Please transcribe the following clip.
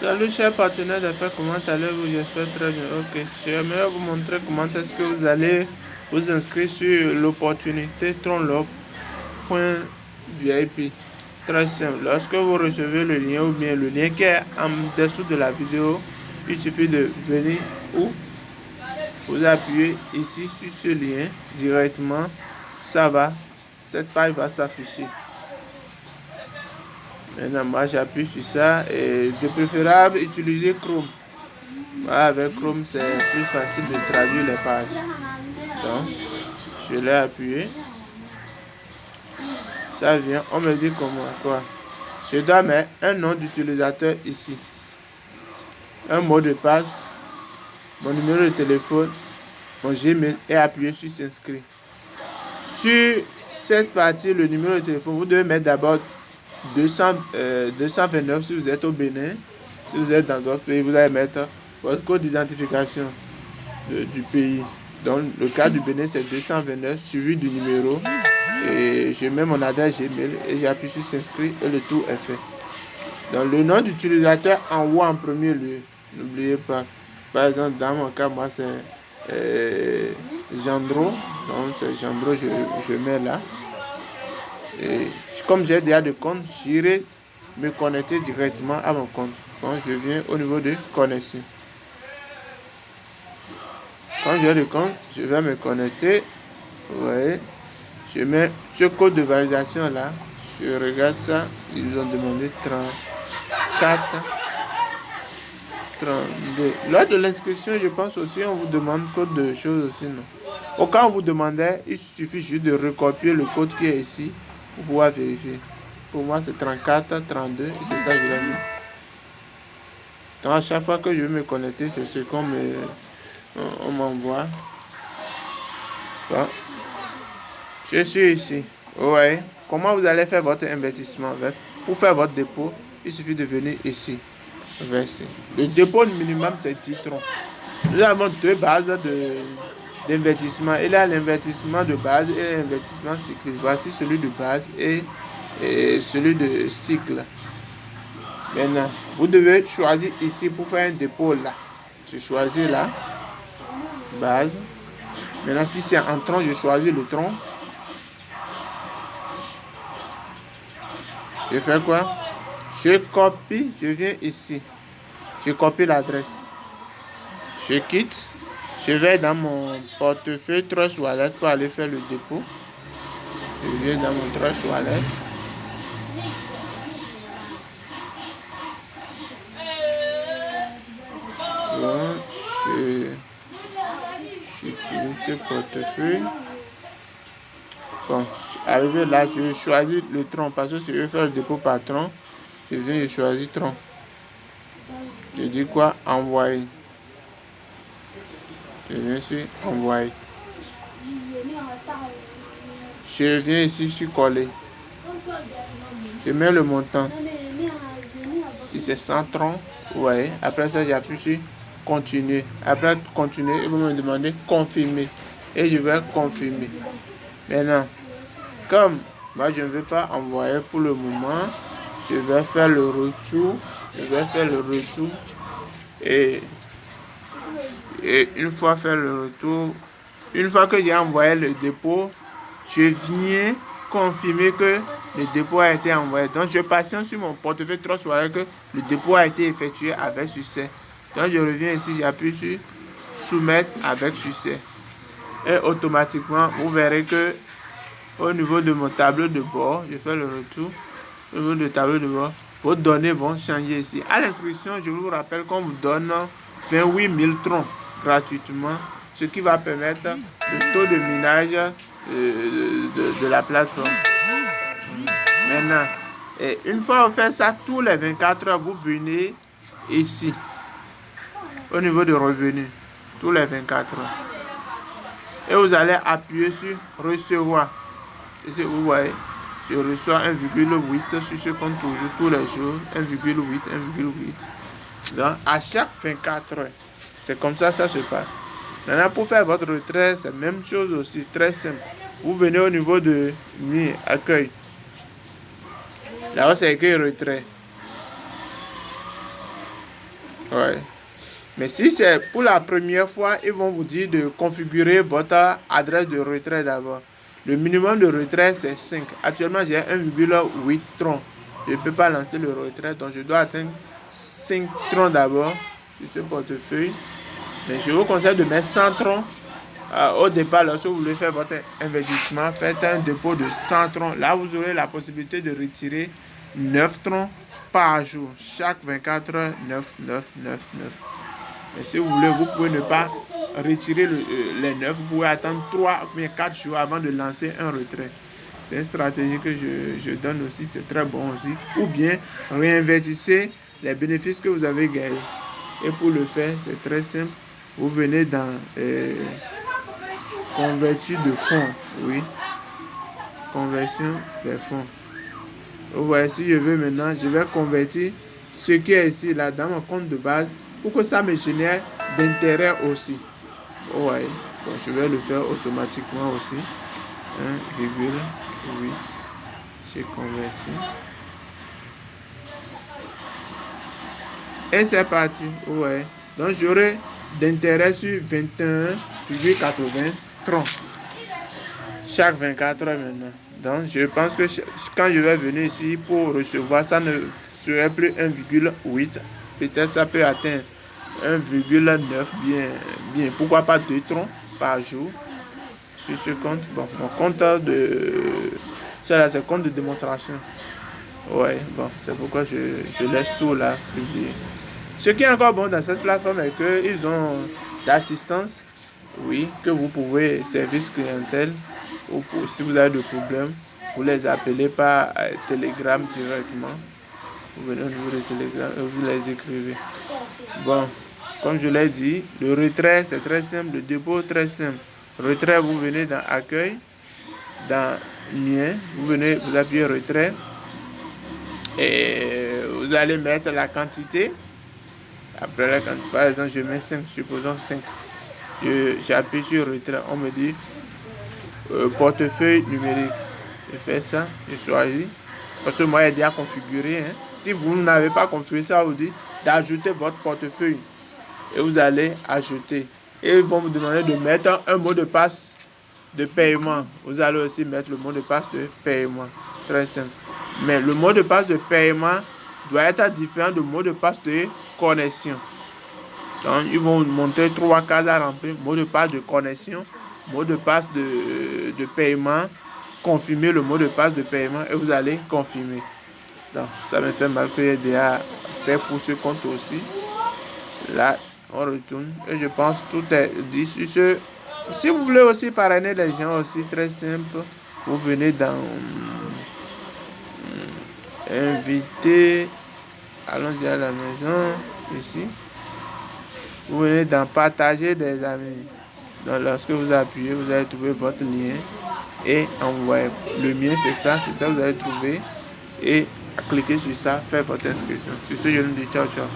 Salut chers partenaires d'affaires, comment allez-vous? J'espère très bien. Ok, j'aimerais vous montrer comment est-ce que vous allez vous inscrire sur l'opportunité tronlop.vip. Très simple. Lorsque vous recevez le lien ou bien le lien qui est en dessous de la vidéo, il suffit de venir ou vous appuyez ici sur ce lien directement. Cette page va s'afficher. Maintenant, moi j'appuie sur ça et de préférable utiliser Chrome. Voilà, avec Chrome, c'est plus facile de traduire les pages. Donc, je l'ai appuyé. Ça vient, on me dit comment, quoi. Je dois mettre un nom d'utilisateur ici. Un mot de passe, mon numéro de téléphone, mon Gmail et appuyer sur s'inscrire. Sur cette partie, le numéro de téléphone, vous devez mettre d'abord 229 si vous êtes au Bénin. Si vous êtes dans d'autres pays, vous allez mettre votre code d'identification du pays. Donc, le cas du Bénin, c'est 229 suivi du numéro. Et je mets mon adresse Gmail et j'appuie sur s'inscrire et le tour est fait. Donc, le nom d'utilisateur en haut en premier lieu. N'oubliez pas. Par exemple, dans mon cas, moi, c'est Gendro. Donc, c'est Gendro, je mets là. Et comme j'ai déjà de compte, j'irai me connecter directement à mon compte. Donc, je viens au niveau de connexion. Quand j'ai le compte, je vais me connecter. Vous voyez, je mets ce code de validation là. Je regarde ça. Ils ont demandé 34, 32. Lors de l'inscription, je pense aussi on vous demande code de choses aussi, non? Au cas où on vous demandait, il suffit juste de recopier le code qui est ici pour pouvoir vérifier. Pour moi, c'est 34, 32 et c'est ça que je l'ai mis. Donc, à chaque fois que je vais me connecter, c'est ce qu'on m'envoie. Bon. Je suis ici. Ouais. Comment vous allez faire votre investissement? Pour faire votre dépôt, il suffit de venir ici. Verser. Le dépôt minimum, c'est 10 troncs. Nous avons deux bases d'investissement. Il y a l'investissement de base et l'investissement cyclique. Voici celui de base et celui de cycle. Maintenant, vous devez choisir ici pour faire un dépôt là. Je choisis là. Base. Maintenant, si c'est en tronc, je choisis le tronc. Je fais quoi? Je copie, je viens ici. Je copie l'adresse. Je quitte. Je vais dans mon portefeuille Trust Wallet pour aller faire le dépôt. Je viens dans mon Trust Wallet. Bon, j'utilise ce portefeuille. Bon, arrivé là, je choisis le tronc parce que si je veux faire le dépôt par tronc, je viens, je choisis tronc. Je dis quoi? Envoyer. Je viens sur envoyer. Je viens ici sur coller. Je mets le montant. Si c'est 100 troncs, ouais. Après ça, j'appuie sur continuer. Après continuer, ils vont me demander confirmer. Et je vais confirmer. Maintenant, comme moi je ne veux pas envoyer pour le moment, je vais faire le retour. Et une fois fait le retour, une fois que j'ai envoyé le dépôt, je viens confirmer que le dépôt a été envoyé. Donc, je patiente sur mon portefeuille Trust Wallet que le dépôt a été effectué avec succès. Donc, je reviens ici, j'appuie sur soumettre avec succès. Et automatiquement, vous verrez que au niveau de mon tableau de bord, je fais le retour. Au niveau du tableau de bord, vos données vont changer ici. À l'inscription, je vous rappelle qu'on vous donne 28 000 troncs gratuitement, ce qui va permettre le taux de minage de la plateforme. Maintenant, et une fois vous faites ça, tous les 24 heures, vous venez ici, au niveau de revenus, tous les 24 heures. Et vous allez appuyer sur recevoir. Ici, vous voyez, je reçois 1,8 sur ce compte toujours, tous les jours, 1,8. Donc, à chaque 24 heures, c'est comme ça ça se passe. Maintenant, pour faire votre retrait, c'est la même chose aussi, très simple. Vous venez au niveau de accueil. Là-haut, c'est écrit retrait. Ouais. Mais si c'est pour la première fois, ils vont vous dire de configurer votre adresse de retrait d'abord. Le minimum de retrait, c'est 5. Actuellement, j'ai 1,8 troncs. Je ne peux pas lancer le retrait, donc je dois atteindre 5 troncs d'abord sur ce portefeuille. Mais je vous conseille de mettre 100 troncs. Au départ, lorsque vous voulez faire votre investissement, faites un dépôt de 100 troncs. Là, vous aurez la possibilité de retirer 9 troncs par jour. Chaque 24 heures, 9, 9, 9, 9. Mais si vous voulez, vous pouvez ne pas retirer les 9. Vous pouvez attendre 3 ou 4 jours avant de lancer un retrait. C'est une stratégie que je donne aussi. C'est très bon aussi. Ou bien, réinvestissez les bénéfices que vous avez gagnés. Et pour le faire, c'est très simple. Vous venez dans convertir de fonds. Oui. Conversion des fonds. Vous voyez, si je veux maintenant, je vais convertir ce qui est ici, là, dans mon compte de base, pour que ça me génère d'intérêt aussi. Vous voyez, donc je vais le faire automatiquement aussi. 1,8. J'ai converti. Et c'est parti. Vous voyez. Donc j'aurai d'intérêt sur 21,80 troncs. Chaque 24 heures maintenant. Donc je pense que quand je vais venir ici pour recevoir, ça ne serait plus 1,8. Peut-être ça peut atteindre 1,9, bien. Pourquoi pas 2 troncs par jour sur ce compte. Bon, mon compte c'est là, c'est le compte de démonstration. Ouais, bon, c'est pourquoi je laisse tout là publié. Ce qui est encore bon dans cette plateforme est qu'ils ont d'assistance. Oui, que vous pouvez, service clientèle, ou si vous avez des problèmes, vous les appelez par Telegram directement. Vous venez au niveau de Telegram et vous les écrivez. Bon, comme je l'ai dit, le retrait c'est très simple, le dépôt très simple. Retrait, vous venez dans Accueil, dans Lien, vous appuyez Retrait et vous allez mettre la quantité. Après la quantité, par exemple, je mets 5, supposons 5. J'appuie sur retrait, on me dit portefeuille numérique. Je fais ça, je choisis. Parce que moi, il est déjà configuré. Hein. Si vous n'avez pas configuré ça, vous dit d'ajouter votre portefeuille. Et vous allez ajouter. Et ils vont vous demander de mettre un mot de passe de paiement. Vous allez aussi mettre le mot de passe de paiement. Très simple. Mais le mot de passe de paiement doit être différent du mot de passe de connexion. Donc, ils vont vous montrer 3 cases à remplir. Mot de passe de connexion, mot de passe de paiement, confirmer le mot de passe de paiement et vous allez confirmer. Donc, ça me fait mal que j'ai déjà fait pour ce compte aussi. Là, on retourne et je pense que tout est dit sur ce. Si vous voulez aussi parrainer les gens aussi, très simple, vous venez dans inviter, allons-y à la maison, ici. Vous venez dans partager des amis. Donc lorsque vous appuyez, vous allez trouver votre lien et envoyer. Le mien c'est ça vous allez trouver et cliquez sur ça, faire votre inscription. Sur ce, je vous dis ciao ciao.